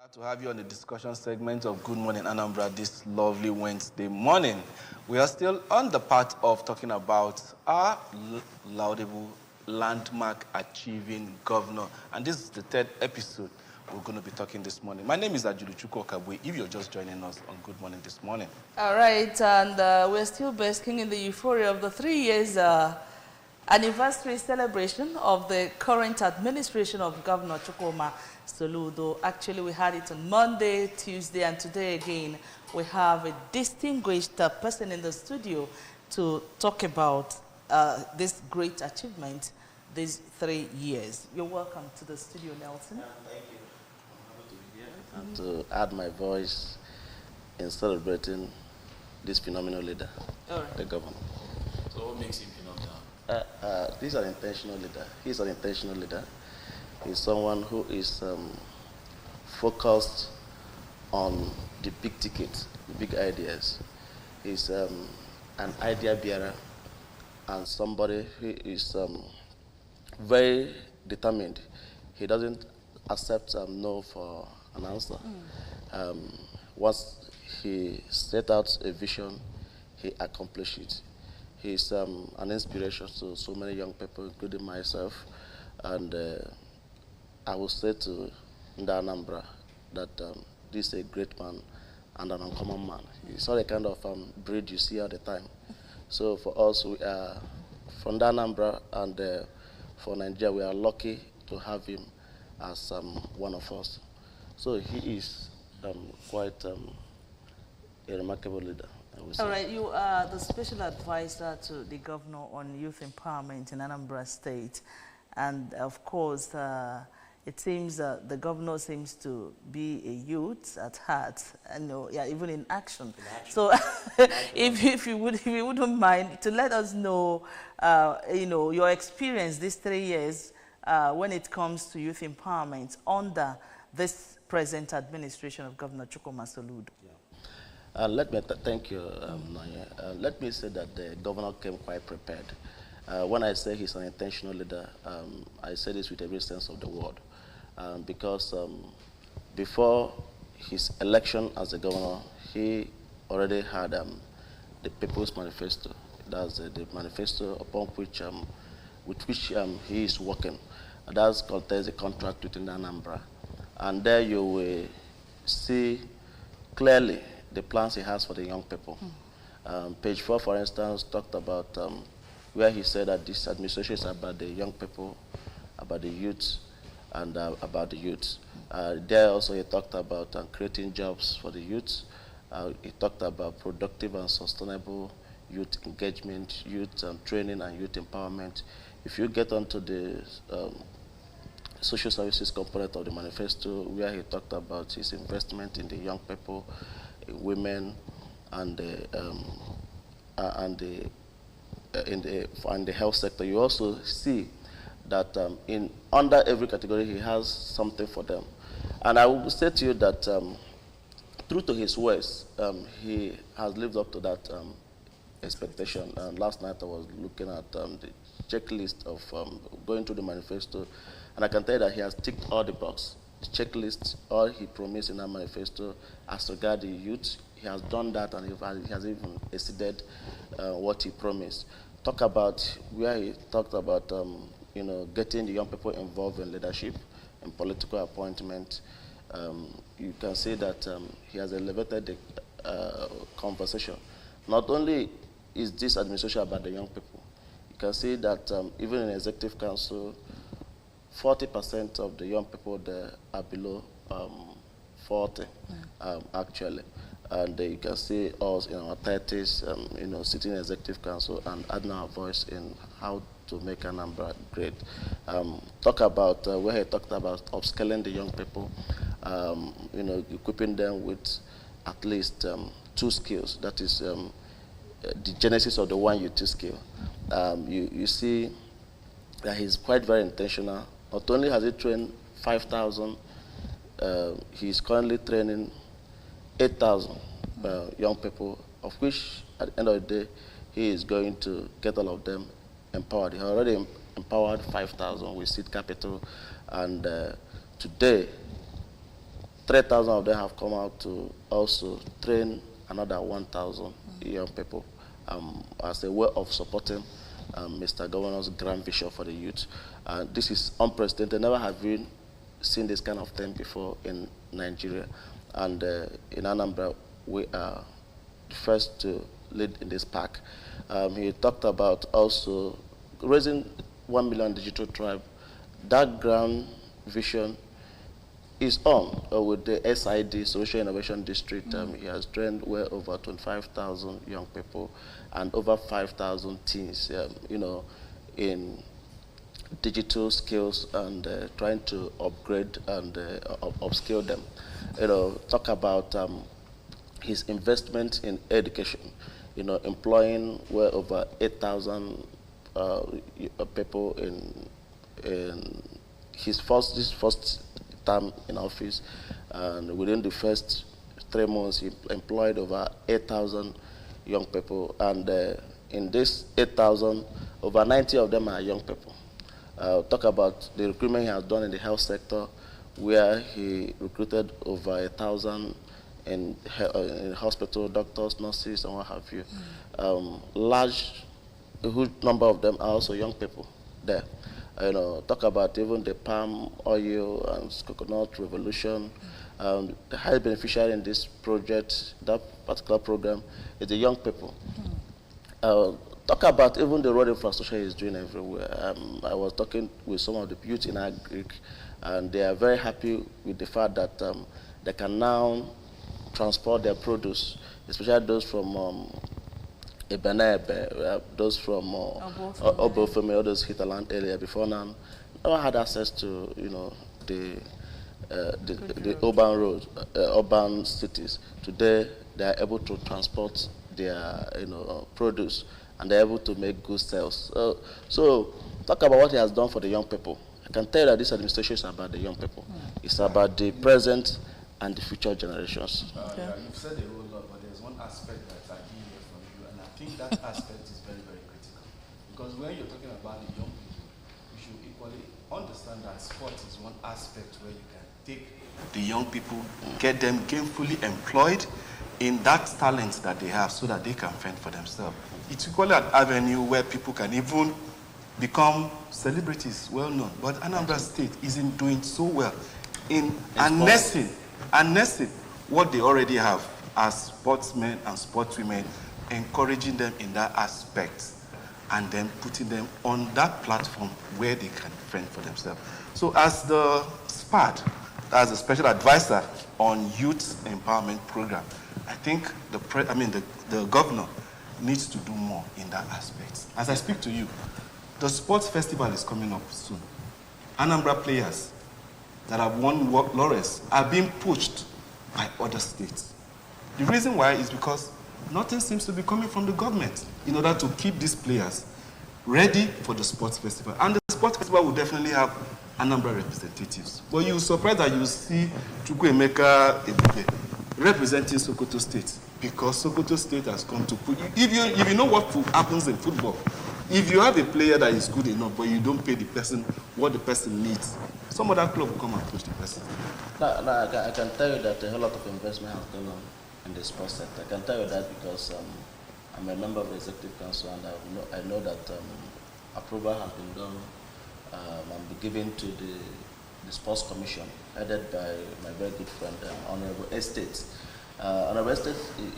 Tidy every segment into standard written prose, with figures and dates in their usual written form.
Glad to have you on the discussion segment of Good Morning Anambra this lovely Wednesday morning. We are still on the part of talking about our laudable landmark achieving governor. And this is the third episode we're going to be talking this morning. My name is Ajuluchuko Okabwe, if you're just joining us on Good Morning this morning. All right, and we're still basking in the euphoria of the 3 years anniversary celebration of the current administration of Governor Chukwuma Soludo. Actually, we had it on Monday, Tuesday, and today again. We have a distinguished person in the studio to talk about this great achievement these 3 years. You're welcome to the studio, Nelson. Thank you. I'm happy to be here and to add my voice in celebrating this phenomenal leader, the governor. So what makes him phenomenal? This is an intentional leader. He's an intentional leader. He's someone who is focused on the big tickets, the big ideas. He's an idea bearer and somebody who is very determined. He doesn't accept no for an answer. Once he set out a vision, he accomplished it. He's an inspiration to so many young people, including myself. And I will say to Anambra that this is a great man and an uncommon man. He's not the kind of breed you see all the time. So for us, we are from Anambra and for Nigeria, we are lucky to have him as one of us. So he is quite a remarkable leader. All right, you are the special advisor to the governor on youth empowerment in Anambra State. And of course, it seems the governor seems to be a youth at heart, and yeah, even in action. So, if you wouldn't mind to let us know, your experience these 3 years when it comes to youth empowerment under this present administration of Governor Chukwuma Soludo. Let me thank you, Nanya. Let me say that the governor came quite prepared. When I say he's an intentional leader, I say this with every sense of the word. Because before his election as a governor, he already had the People's Manifesto. That's the manifesto upon which, with which he is working. That contains a contract within Anambra. And there you will see clearly the plans he has for the young people. Page 4, for instance, talked about where he said that this administration is about the young people, about the youth, and about the youth. There also he talked about creating jobs for the youth. He talked about productive and sustainable youth engagement, youth training, and youth empowerment. If you get onto the social services component of the manifesto, where he talked about his investment in the young people, women, and in the health sector, you also see that under every category he has something for them. And I will say to you that true to his words, he has lived up to that expectation. And last night I was looking at the checklist of going through the manifesto, and I can tell you that he has ticked all the boxes. Checklist, all he promised in that manifesto as regards the youth, he has done that, and he has even exceeded what he promised. Talk about where he talked about getting the young people involved in leadership and political appointment. You can see that he has elevated the conversation. Not only is this administration about the young people, you can see that even in executive council, 40% of the young people there are below 40, actually. And you can see us in our 30s, sitting in executive council and adding our voice in how to make Anambra great. Talk about where he talked about upscaling the young people, equipping them with at least 2 skills. That is the genesis of the 1U2 skill. You see that he's quite very intentional. Not only has he trained 5,000, he's currently training 8,000 young people, of which at the end of the day, he is going to get all of them empowered. He already empowered 5,000 with seed capital, and today 3,000 of them have come out to also train another 1,000 young people as a way of supporting Mr. Governor's grand vision for the youth. This is unprecedented. Never have we seen this kind of thing before in Nigeria. And in Anambra, we are the first to lead in this pack. He talked about also raising 1 million digital tribe. That grand vision is on with the SID, Social Innovation District. He has trained well over 25,000 young people and over 5,000 teens, in digital skills and trying to upgrade and upskill them. Talk about his investment in education, employing well over 8,000 people in his first term in office, and within the first 3 months he employed over 8,000 young people, and in this 8,000, over 90 of them are young people. Talk about the recruitment he has done in the health sector, where he recruited over 1,000 in hospital, doctors, nurses, and what have you. A huge number of them are also young people there. Talk about even the palm oil and coconut revolution. The high beneficiary in this project, that particular program, is the young people. Talk about even the road infrastructure is doing everywhere. I was talking with some of the youth in Agric, and they are very happy with the fact that they can now transport their produce, especially those from Ebenebe, those from Obofemi, all those hinterland area before now. Never had access to the urban roads, urban cities. Today they are able to transport their produce, and they're able to make good sales. So talk about what he has done for the young people. I can tell you that this administration is about the young people. It's about the present and the future generations. Yeah, you've said a whole lot, but there's one aspect that I didn't hear from you, and I think that aspect is very, very critical. Because when you're talking about the young people, you should equally understand that sport is one aspect where you can take the young people, get them gainfully employed in that talent that they have so that they can fend for themselves. It's equally an avenue where people can even become celebrities, well known. But Anambra State isn't doing so well in harnessing what they already have as sportsmen and sportswomen, encouraging them in that aspect, and then putting them on that platform where they can fend for themselves. So as the SPAD, as a special advisor on youth empowerment program, I think the governor needs to do more in that aspect. As I speak to you, the sports festival is coming up soon. Anambra players that have won laurels are being pushed by other states. The reason why is because nothing seems to be coming from the government in order to keep these players ready for the sports festival. And the sports festival will definitely have Anambra representatives. But you're surprised that you see Chukwuemeka Ebube representing Sokoto State, because Sokoto State has come to put. If you know what happens in football, if you have a player that is good enough, but you don't pay the person what the person needs, some other club will come and push the person. I can tell you that a whole lot of investment has gone on in the sports sector. I can tell you that because I'm a member of the executive council, and I know that approval has been done and be given to the sports commission, headed by my very good friend, Honorable Estate. Honorable Estate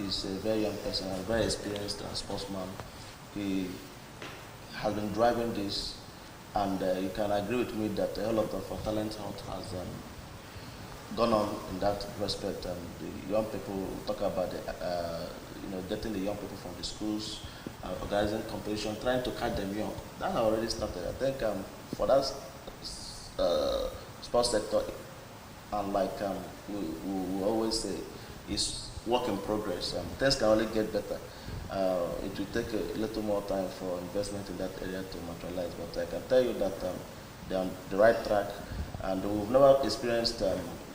is a very young person and very experienced sportsman. He has been driving this, and you can agree with me that a whole lot of talent hunt has gone on in that respect. And the young people talk about getting the young people from the schools, organizing competition, trying to catch them young. That has already started. I think for that sports sector, and like we always say, it's work in progress. Things can only get better. It will take a little more time for investment in that area to materialize, but I can tell you that they're on the right track, and we've never experienced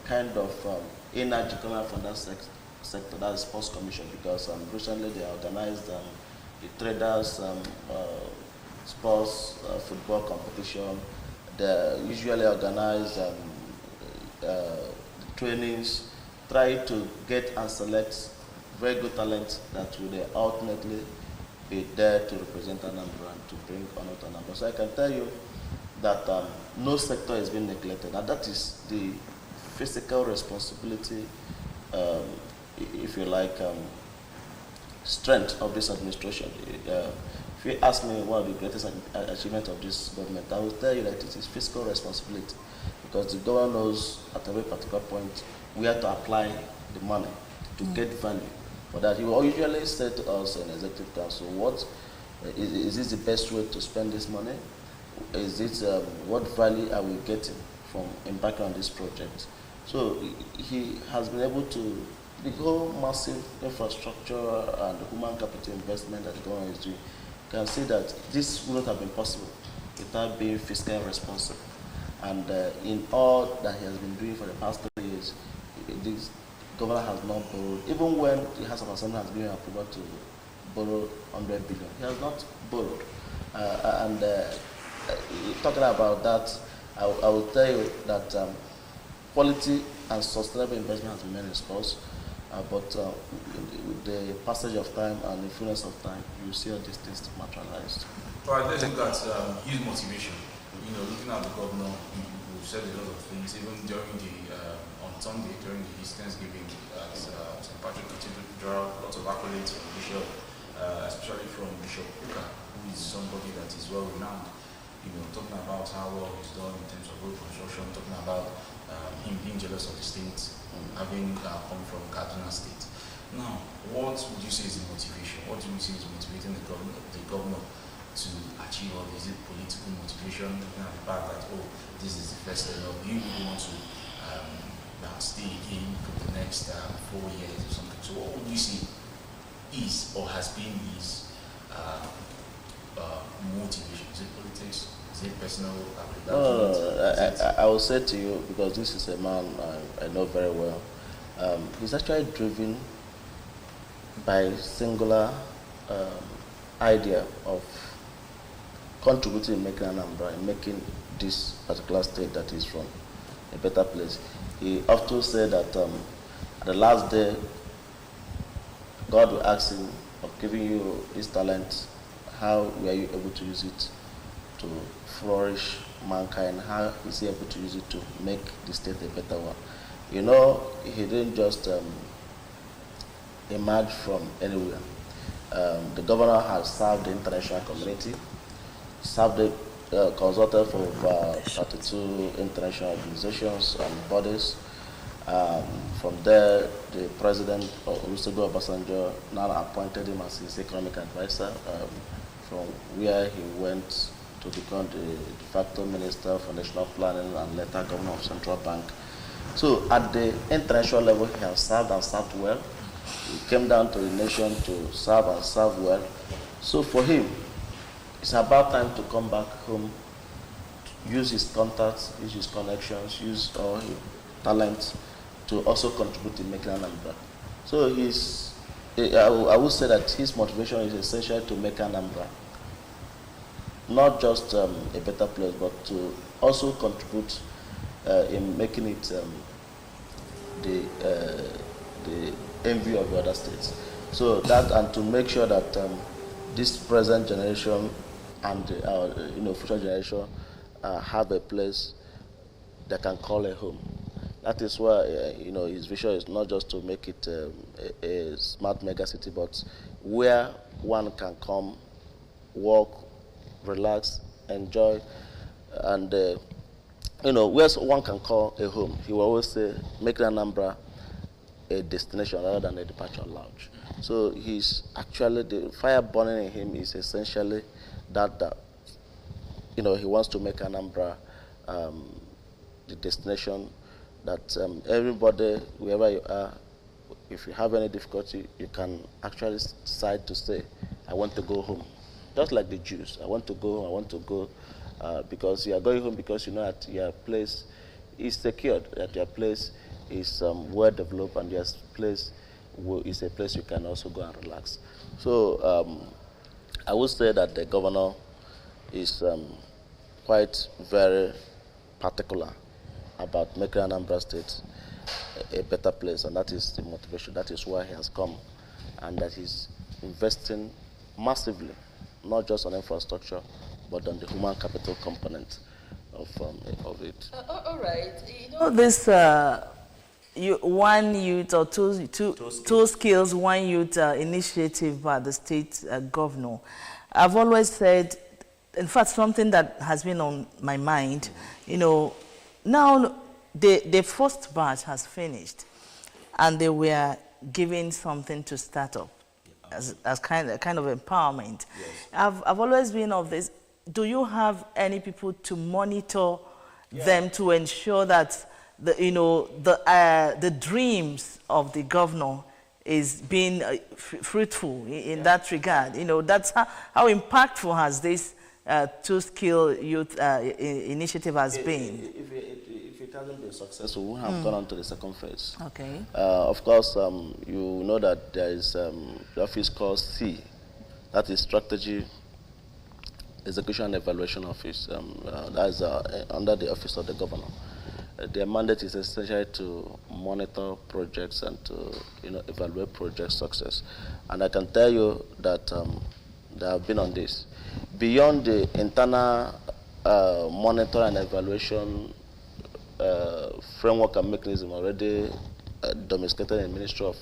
kind of energy coming from that sector, that is sports commission, because recently they organized the traders sports football competition. They usually organize trainings, try to get and select very good talent that will ultimately be there to represent Anambra and to bring honor to Anambra. So I can tell you that no sector is being neglected, and that is the physical responsibility, if you like, strength of this administration. If you ask me what are the greatest achievement of this government, I will tell you that it is fiscal responsibility, because the government knows at a very particular point where to apply the money to get value. For that, he will usually say to us in Executive Council, what is this the best way to spend this money? Is it what value are we getting from embarking on this project? So he has been able to, the whole massive infrastructure and human capital investment that the government is doing, you can see that this wouldn't have been possible without being fiscally responsible. And in all that he has been doing for the past 3 years, this governor has not borrowed. Even when the House of Assembly has given approval to borrow 100 billion, he has not borrowed. Talking about that, I will tell you that quality and sustainable investment has remained its course, but with the passage of time and the fullness of time, you see all these things materialized. All right, let's look at his motivation. Looking at the governor, we've said a lot of things, even during on Sunday, during his Thanksgiving at St. Patrick's Cathedral, lots of accolades from Bishop, especially from Bishop Uka, who is somebody that is well renowned. Talking about how well he's done in terms of road construction, talking about him being jealous of the state, having come from Kaduna State. Now, what would you say is the motivation? What do you say is motivating the governor to achieve all this? Is it political motivation, looking at the fact that, this is the first level, you really want to stay in for the next 4 years or something? So what would you say is or has been his motivation? Is it politics? Is it personal? I will say to you, because this is a man I know very well, he's actually driven by singular idea of contributing in making Anambra and making this particular state that he's from a better place. He often said that at the last day, God will ask him, of giving you this talent, how were you able to use it to flourish mankind? How is he able to use it to make the state a better one? He didn't just emerge from anywhere. The governor has served the international community, served the consultant for over 32 international organizations and bodies. From there, the president, Olusegun Obasanjo, now appointed him as his economic advisor, from where he went to become the de facto minister for national planning and later governor of Central Bank. So at the international level, he has served and served well. He came down to the nation to serve and serve well. So for him, it's about time to come back home, use his contacts, use his connections, use all his talents to also contribute in making Anambra. So I would say that his motivation is essential to make Anambra not just a better place, but to also contribute in making it the envy of the other states. So that, and to make sure that this present generation and future generation have a place that can call a home. That is why his vision is not just to make it a smart mega city, but where one can come, work, relax, enjoy, and where one can call a home. He will always say, make Anambra a destination rather than a departure lounge. So he's actually, the fire burning in him is essentially that he wants to make Anambra the destination that everybody, wherever you are, if you have any difficulty, you can actually decide to say, I want to go home. Just like the Jews, I want to go home, I want to go, because you are going home because you know that your place is secured, that your place is well developed, and your place is a place you can also go and relax. So I would say that the governor is quite very particular about making Anambra State a better place, and that is the motivation. That is why he has come, and that he's investing massively, not just on infrastructure, but on the human capital component of it. All right. You know, this one youth or two skills, one youth initiative by the state governor. I've always said, in fact, something that has been on my mind, you know, now the first batch has finished and they were given something to start up as kind of empowerment. Yes. I've always been of this. Do you have any people to monitor them to ensure that the dreams of the governor is being fruitful in that regard? You know, that's how impactful has this two-skill youth initiative has been? If it hasn't been successful, we have gone on to the second phase. Okay. Of course, you know that there is the office called C, that is Strategy, Execution and Evaluation Office. That is under the Office of the Governor. Their mandate is essentially to monitor projects and to evaluate project success. And I can tell you that they have been on this. Beyond the internal monitor and evaluation framework and mechanism already domesticated in the Ministry of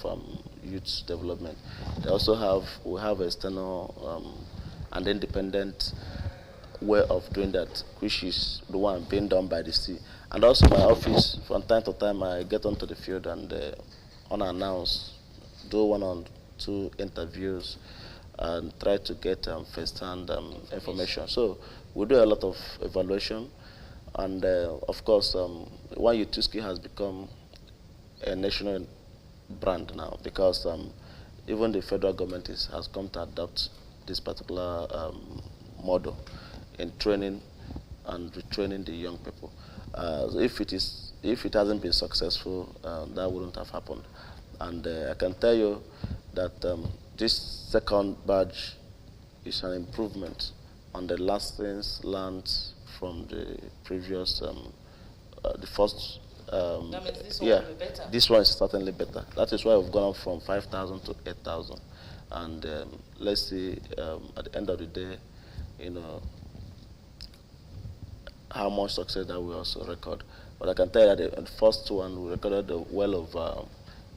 Youth Development, we have external and independent way of doing that, which is the one being done by the C. And also my office, from time to time, I get onto the field and unannounced, do 1 or 2 interviews and try to get first-hand information. So we do a lot of evaluation, and of course, One Youth Two Skill has become a national brand now, because even the federal government has come to adopt this particular model in training and retraining the young people. So if it hasn't been successful, that wouldn't have happened. And I can tell you that this second batch is an improvement on the lessons learned from the previous, the first. That means this one will be better. This one is certainly better. That is why we've gone up from 5,000 to 8,000. And let's see at the end of the day, how much success that we also record. But I can tell you that the first one we recorded well over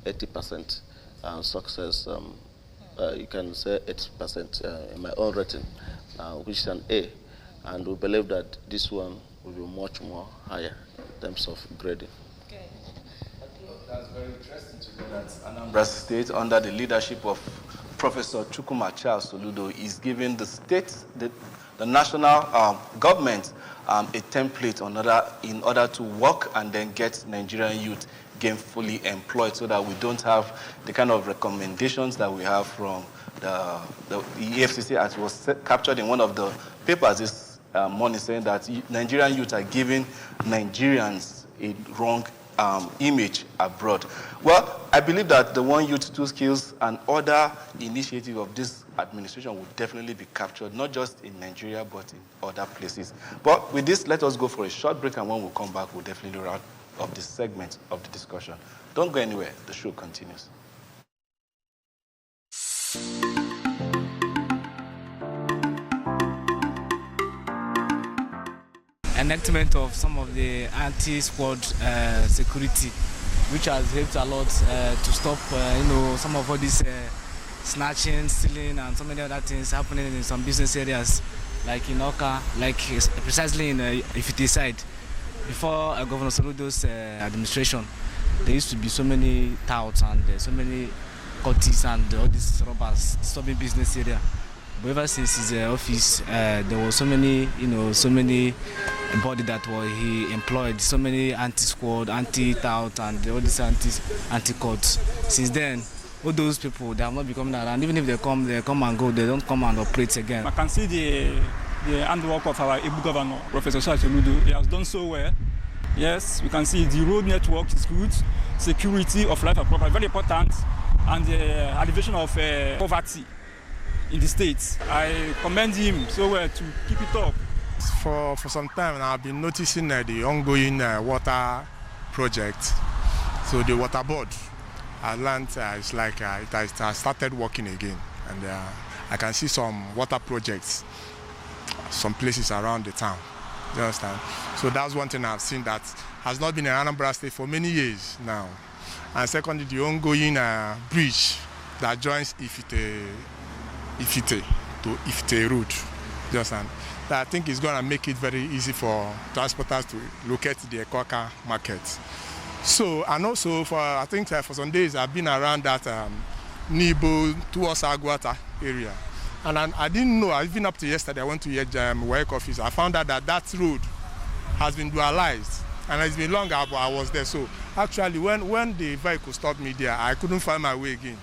80% success. You can say 80% in my own rating, which is an A. And we believe that this one will be much more higher in terms of grading. Okay. That's very interesting to know that Anambra State, under the leadership of Professor Chukwuma Charles Soludo, is giving the state, the national government, a template in order to work and then get Nigerian youth gainfully employed, so that we don't have the kind of recommendations that we have from the EFCC, as was captured in one of the papers this morning, saying that Nigerian youth are giving Nigerians a wrong image abroad. Well, I believe that the One Youth Two Skills and other initiative of this administration will definitely be captured, not just in Nigeria, but in other places. But with this, let us go for a short break, and when we come back, we'll definitely wrap up this segment of the discussion. Don't go anywhere. The show continues. Enactment of some of the anti-squad security, which has helped a lot to stop, some of all these snatching, stealing, and so many other things happening in some business areas, like in Oka, like precisely in Ifite side. Before Governor Soludo's administration, there used to be so many touts and so many cultists and all these robbers disturbing business area. But ever since his office, there were so many body that he employed, so many anti-squad, anti-tout, and all these anti-courts. Since then, all those people, they have not become around. Even if they come and go, they don't come and operate again. I can see the handwork of our able governor, Professor Soludo. He has done so well. Yes, we can see the road network is good, security of life and property, very important, and the alleviation of poverty in the states. I commend him so well to keep it up. For some time now, I've been noticing the ongoing water project. So the water board at land is like it has started working again, and I can see some water projects, some places around the town. You understand? So that's one thing I've seen that has not been in Anambra State for many years now. And secondly, the ongoing bridge that joins Ifite to Ifite Road. You understand? That I think is going to make it very easy for transporters to locate the Ekoka market. So, and also I think for some days I've been around that Nibo towards Aguata area. And I didn't know, even up to yesterday, I went to work office. I found out that road has been dualized. And it's been long I was there. So actually, when the vehicle stopped me there, I couldn't find my way again.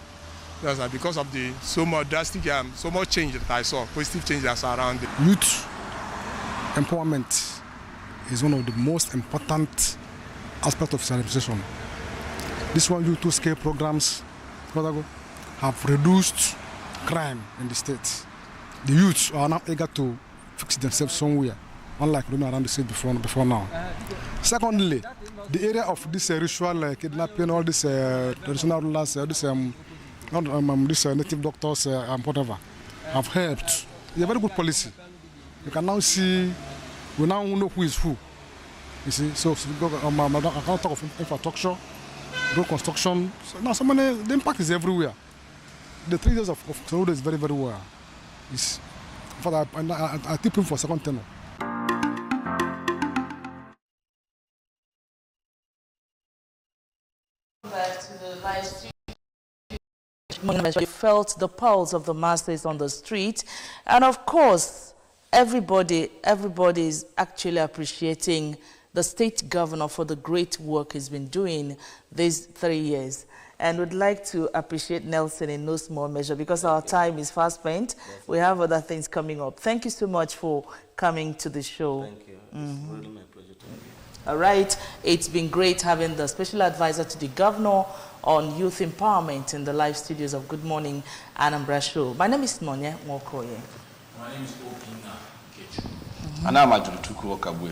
Because of the so much drastic, so much change that I saw, positive change that's around it. Youth empowerment is one of the most important aspects of civilization. This one, youth scale programs have reduced crime in the state. The youths are now eager to fix themselves somewhere, unlike roaming around the state before now. Secondly, the area of this ritual kidnapping, all this traditional rulers, this native doctors and whatever, have helped. It's a very good policy. You can now see, we now know who is who. You see, so I can't talk of infrastructure, road construction. So now, the impact is everywhere. The 3 years of Soludo is very, very well. In fact, I tip him for second tenure. Back to the live stream. You felt the pulse of the masses on the street, and of course, everybody is actually appreciating the state governor for the great work he's been doing these 3 years. And would like to appreciate Nelson in no small measure because our time is fast spent. We have other things coming up. Thank you so much for coming to the show. Thank you. It's really my pleasure to meet you. All right. It's been great having the special advisor to the governor on youth empowerment in the live studios of Good Morning Anambra show. My name is Monye Mokoye. My name is Opina Kechu. And I'm Ajurutuku Okabwe.